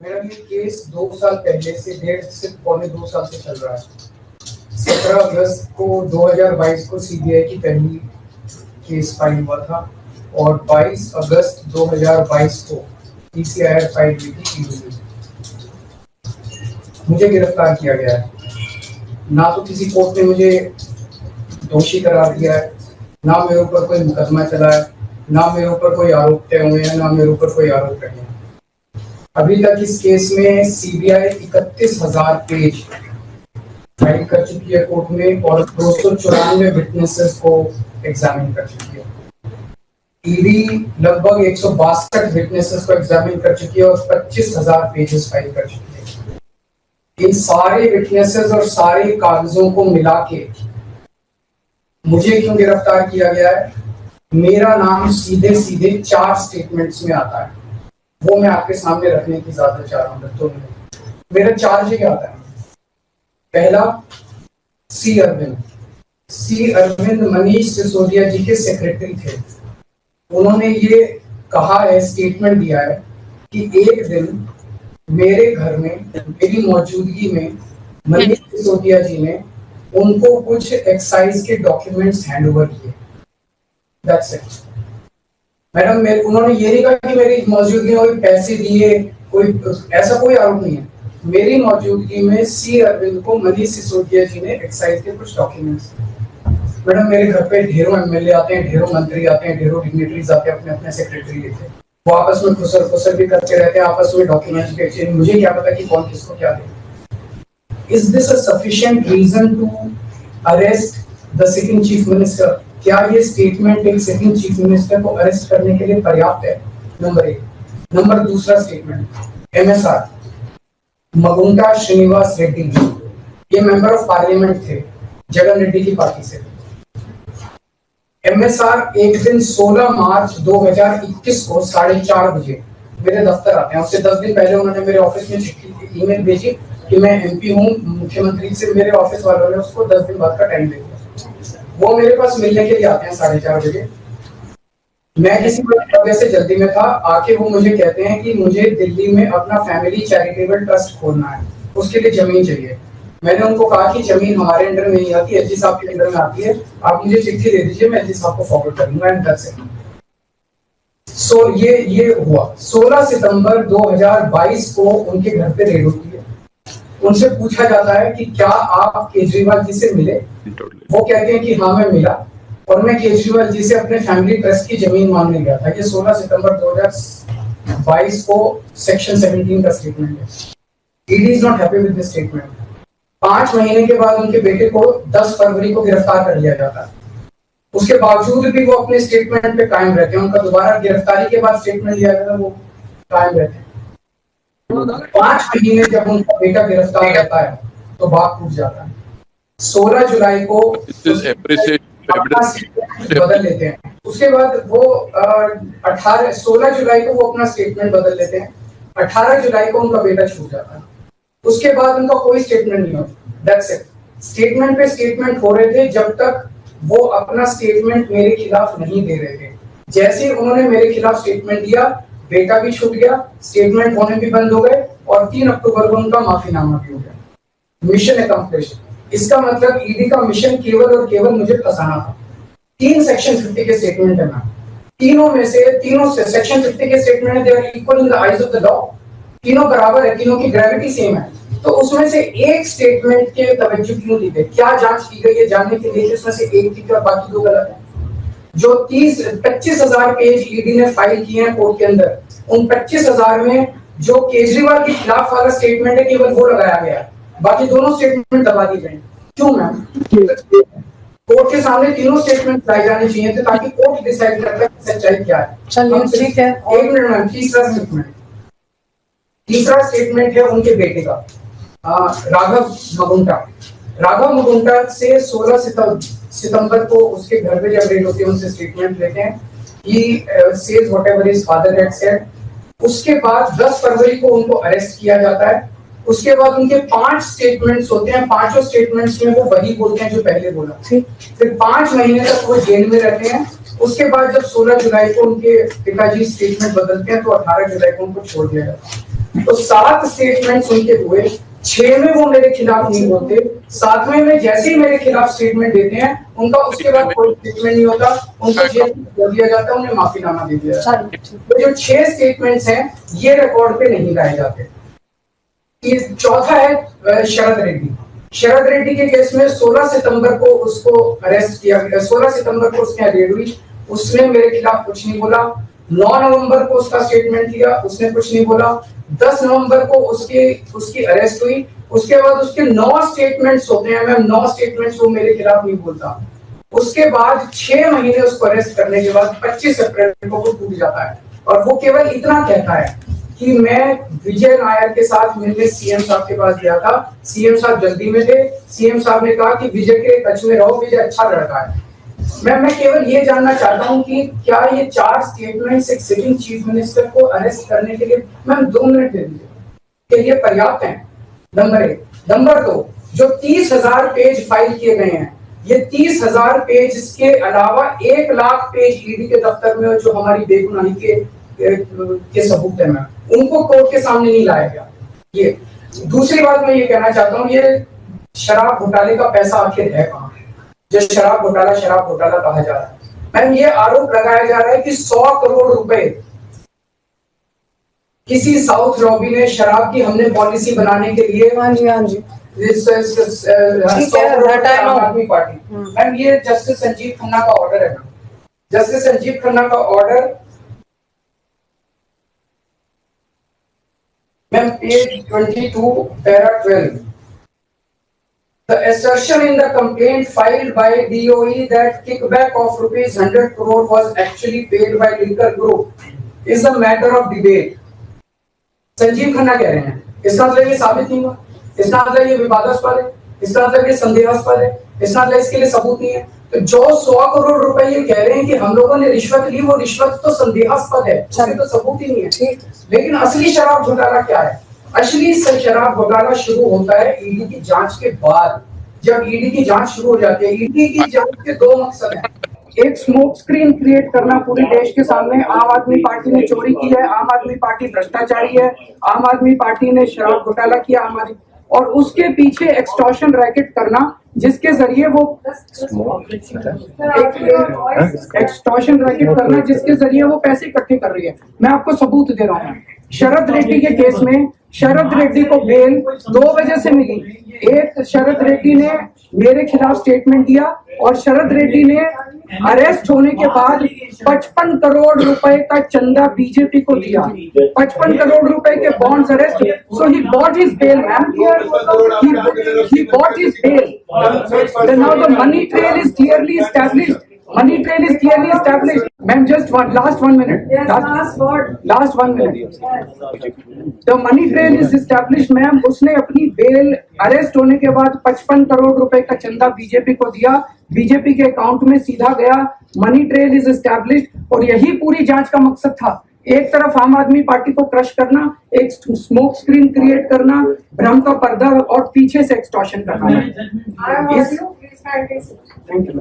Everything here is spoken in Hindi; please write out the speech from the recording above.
मेरा ये केस 2 साल पहले से 1.5 से 2 साल से चल रहा है। 17 अगस्त को 2022 को सीबीआई की पहली केस फाइल हुआ था और 22 अगस्त 2022 को पीसीआर फाइल हुई थी ईडी में। मुझे गिरफ्तार किया गया है। ना तो किसी कोर्ट ने मुझे दोषी करार दिया है, ना मेरे ऊपर कोई मुकदमा चला है, ना मेरे ऊपर कोई आरोप तय हुए हैं, ना मेरे ऊपर कोई आरोप नहीं है। अभी तक इस केस में सीबीआई 31,000 पेज फाइल कर चुकी है कोर्ट में और 294 विटनेसेस को एग्जामिन कर चुकी है। ईडी लगभग 162 विटनेसेस को एग्जामिन कर चुकी है और 25,000 पेजेस फाइल कर चुकी है। इन सारे विटनेसेस और सारे कागजों को मिला के मुझे क्यों गिरफ्तार किया गया है? मेरा नाम सीधे सीधे 4 स्टेटमेंट्स में आता है, वो मैं आपके सामने रखने की इजाजत चाह रहा हूँ। तो मेरा चार्ज क्या आता है? पहला, सी अरविंद मनीष सिसोदिया जी के सेक्रेटरी थे। उन्होंने ये कहा है, स्टेटमेंट दिया है कि एक दिन मेरे घर में मेरी मौजूदगी में मनीष सिसोदिया जी ने उनको कुछ एक्साइज के डॉक्यूमेंट्स हैंड ओवर किए। That's it madam. उन्होंने ये नहीं कहा कि मेरी मौजूदगी में कोई पैसे दिए, कोई ऐसा कोई आरोप नहीं है। मेरी मौजूदगी में सी अरविंद को मनीष सिसोदिया जी ने एक्साइज के कुछ डॉक्यूमेंट्स। मैडम, मेरे घर पे ढेरों एमएलए आते हैं, ढेरों मंत्री आते हैं, ढेरों डिग्निटरीज आते हैं, अपने अपने सेक्रेटरी लेते हैं। वो आपस में खुसर भी करते रहते हैं, आपस में डॉक्यूमेंट्स भी एक्सचेंज। मुझे क्या पता कि कौन किसको क्या दे। Is this a sufficient reason to arrest the sitting chief minister? क्या ये स्टेटमेंट एक सिटिंग चीफ मिनिस्टर को अरेस्ट करने के लिए पर्याप्त है? नंबर 1। नंबर दूसरा स्टेटमेंट, एमएसआर मगुंटा श्रीनिवास रेड्डी जी, ये मेंबर ऑफ पार्लियामेंट थे, जगन रेड्डी की पार्टी से। एमएसआर एक दिन 16 मार्च 2021 को 4:30 बजे मेरे दफ्तर आते हैं। उससे 10 दिन पहले उन्होंने मेरे ऑफिस में चिट्ठी ईमेल भेजी कि मैं एमपी हूँ, मुख्यमंत्री से मेरे ऑफिस वालों ने उसको 10 दिन बाद का टाइम दे दिया। वो मेरे पास मिलने के लिए आते हैं 4:30 बजे। मैं किसी वजह से जल्दी में था। आके वो मुझे कहते हैं कि मुझे दिल्ली में अपना फैमिली चैरिटेबल ट्रस्ट खोलना है, उसके लिए जमीन चाहिए। मैंने उनको कहा कि जमीन हमारे अंडर में नहीं आती, एलजी साहब के अंडर में आती है, आप मुझे चिट्ठी दे दीजिए, मैं एलजी साहब को फॉरवर्ड कर दूंगा। And that's it. सो ये हुआ। 16 सितंबर 2022 को उनके घर पे रेड होती है। उनसे पूछा जाता है कि क्या आप केजरीवाल जी से मिले? वो कहते हैं कि हाँ मैं मिला और मैं केजरीवाल जी से अपने फैमिली ट्रस्ट की जमीन मांगने गया था। ये 16 सितंबर 2022 को सेक्शन 17 का स्टेटमेंट है। ED is not happy with this statement. 5 महीने के बाद उनके बेटे को 10 फरवरी को गिरफ्तार कर लिया जाता है। उसके बावजूद भी वो अपने स्टेटमेंट पे कायम रहते हैं। उनका दोबारा गिरफ्तारी के बाद स्टेटमेंट लिया गया, वो कायम रहते हैं। 5 महीने जब उनका बेटा गिरफ्तार रहता है तो बात टूट जाता है। 16 जुलाई को बदल लेते हैं। उसके बाद वो 16 जुलाई को वो अपना स्टेटमेंट बदल लेते हैं। 18 जुलाई को उनका बेटा छूट जाता है। उसके बाद उनका कोई स्टेटमेंट नहीं होता। That's it. स्टेटमेंट पे स्टेटमेंट हो रहे थे जब तक वो अपना स्टेटमेंट मेरे खिलाफ नहीं दे रहे थे। जैसे ही उन्होंने मेरे खिलाफ स्टेटमेंट दिया, बेटा भी छूट गया, स्टेटमेंट होने भी बंद हो गए और 3 अक्टूबर को उनका माफीनामा भी हो गया। Mission accomplished. इसका मतलब ईडी का मिशन केवल और केवल मुझे फंसाना था। 3 सेक्शन 50 के स्टेटमेंट है ना, तीनों सेक्शन 50 के स्टेटमेंट है, they are equal in the eyes of the law. तीनों बराबर है, तीनों की ग्रेविटी सेम है। तो उसमें से एक स्टेटमेंट के तवज्जो क्यों दी गई? क्या जांच की गई है जानने के लिए इसमें से एक ठीक है और बाकी 2 गलत है। जो 25,000 पेज ईडी ने फाइल किए हैं कोर्ट के अंदर, उन 25,000 में जो केजरीवाल के खिलाफ वाला स्टेटमेंट है केवल वो लगाया गया, बाकी दोनों स्टेटमेंट दबा दिए गए। क्यों मैम? कोर्ट के सामने तीनों स्टेटमेंट लाए जाने चाहिए थे ताकि कोर्ट डिसाइड कर सके सच्चाई क्या है। चलिए ठीक है। 1 मिनट मैम। तीसरा स्टेटमेंट है उनके बेटे का, राघव मगुंटा से 16 सितंबर को उसके घर पे जब रेड होती है उनसे स्टेटमेंट लेते हैं। He says whatever his father had said. उसके बाद 10 फरवरी को उनको अरेस्ट किया जाता है। उसके बाद उनके 5 स्टेटमेंट्स होते हैं। 5 स्टेटमेंट्स में वो वही बोलते हैं जो पहले बोला। फिर 5 महीने तक वो जेल में रहते हैं। उसके बाद जब 16 जुलाई को उनके पिताजी स्टेटमेंट बदलते हैं तो 18 जुलाई को उनको छोड़ दिया जाता है। तो 7 स्टेटमेंट्स उनके हुए, 6 में वो मेरे खिलाफ नहीं बोलते, 7वें में जैसे ही मेरे खिलाफ स्टेटमेंट देते हैं उनका उसके बाद कोई स्टेटमेंट नहीं होता, उनको जेल कर दिया जाता है, उन्हें माफीनामा दे दिया जाता है। तो जो 6 स्टेटमेंट्स हैं ये रिकॉर्ड पे नहीं लाए जाते। ये चौथा है शरद रेड्डी। शरद रेड्डी के केस में 16 सितंबर को उसको अरेस्ट किया गया, 16 सितंबर को उसने रेड हुई, उसने मेरे खिलाफ कुछ नहीं बोला। 9 नवंबर को उसका स्टेटमेंट लिया, उसने कुछ नहीं बोला। 10 नवंबर को उसकी अरेस्ट हुई, उसके बाद उसके 9 स्टेटमेंट्स होते हैं मैम, 9 स्टेटमेंट्स वो मेरे खिलाफ नहीं बोलता। उसके बाद 6 महीने उसको अरेस्ट करने के बाद 25 अप्रैल को टूट जाता है और वो केवल इतना कहता है कि मैं विजय नायर के साथ मिलने सीएम साहब के पास गया था, सीएम साहब जल्दी में थे, सीएम साहब ने कहा कि विजय के टच में रहो, विजय अच्छा लड़का है। मैं केवल ये जानना चाहता हूं कि क्या ये 4 स्टेटमेंट्स एक सिटिंग चीफ मिनिस्टर को अरेस्ट करने के लिए मैम 2 मिनट दे दीजिए, कि ये पर्याप्त है? नंबर 1। नंबर 2, जो 30,000 पेज फाइल किए गए हैं, ये 30,000 पेज के अलावा 1 लाख पेज ईडी के दफ्तर में जो हमारी बेगुनाही के सबूत है, उनको कोर्ट के सामने नहीं लाया गया। ये दूसरी बात मैं ये कहना चाहता हूँ, ये शराब घोटाले का पैसा आखिर है कहाँ, जो शराब घोटाला कहा जा रहा है। मैम ये आरोप लगाया जा रहा है कि 100 करोड़ रुपए किसी साउथ लॉबी ने शराब की हमने पॉलिसी बनाने के लिए, हाँ जी आम आदमी पार्टी, मैम ये जस्टिस संजीव खन्ना का ऑर्डर है। जस्टिस संजीव खन्ना का order ma'am page 22 para 12, the assertion in the complaint filed by DOE that kickback of rupees 100 crore was actually paid by Liquor Group is a matter of debate. Sanjeev Khanna कह रहे हैं, इसका मतलब ये साबित नहीं हुआ, इसका मतलब ये विवादास्पद है, इसका मतलब ये संदेहास्पद है, इसका मतलब इसके लिए सबूत नहीं है। तो जो 100 करोड़ रुपए ये कह रहे हैं कि हम लोगों ने रिश्वत ली, वो रिश्वत तो संदेहास्पद है, उसमें तो सबूत ही नहीं है। लेकिन असली शराब घोटाला क्या है? असली शराब घोटाला शुरू होता है ईडी की जांच के बाद। जब ईडी की जांच शुरू हो जाती है, ईडी की जांच के 2 मकसद हैं। एक स्मोक स्क्रीन क्रिएट करना पूरे देश के सामने, आम आदमी पार्टी ने चोरी की है, आम आदमी पार्टी भ्रष्टाचारी है, आम आदमी पार्टी ने शराब घोटाला किया, और उसके पीछे एक्सटॉर्शन रैकेट करना जिसके जरिए वो एक्सटॉर्शन रैकेट करना जिसके जरिए वो पैसे इकट्ठे कर रही है। मैं आपको सबूत दे रहा हूँ। शरद रेड्डी के केस में शरद रेड्डी को बेल 2 वजह से मिली। एक, शरद रेड्डी ने मेरे खिलाफ स्टेटमेंट दिया और शरद रेड्डी ने अरेस्ट होने के बाद 55 करोड़ रुपए का चंदा बीजेपी को दिया, 55 करोड़ रुपए के bonds arrest. So he bought his bail ma'am, he bought his bail. Now the money trail is clearly established. Money trail is clearly established. Ma'am, just last 1 minute. Yes, last 1 minute. The money trail is established, ma'am. उसने अपनी बेल अरेस्ट होने के बाद 55 करोड़ रुपए का चंदा बीजेपी को दिया, बीजेपी के अकाउंट में सीधा गया। मनी ट्रेल इज एस्टैब्लिश्ड और यही पूरी जांच का मकसद था। एक तरफ आम आदमी पार्टी को क्रश करना, एक स्मोक स्क्रीन क्रिएट करना, भ्रम का पर्दा और पीछे से एक्सटॉर्शन करना। I want you, please, thank you.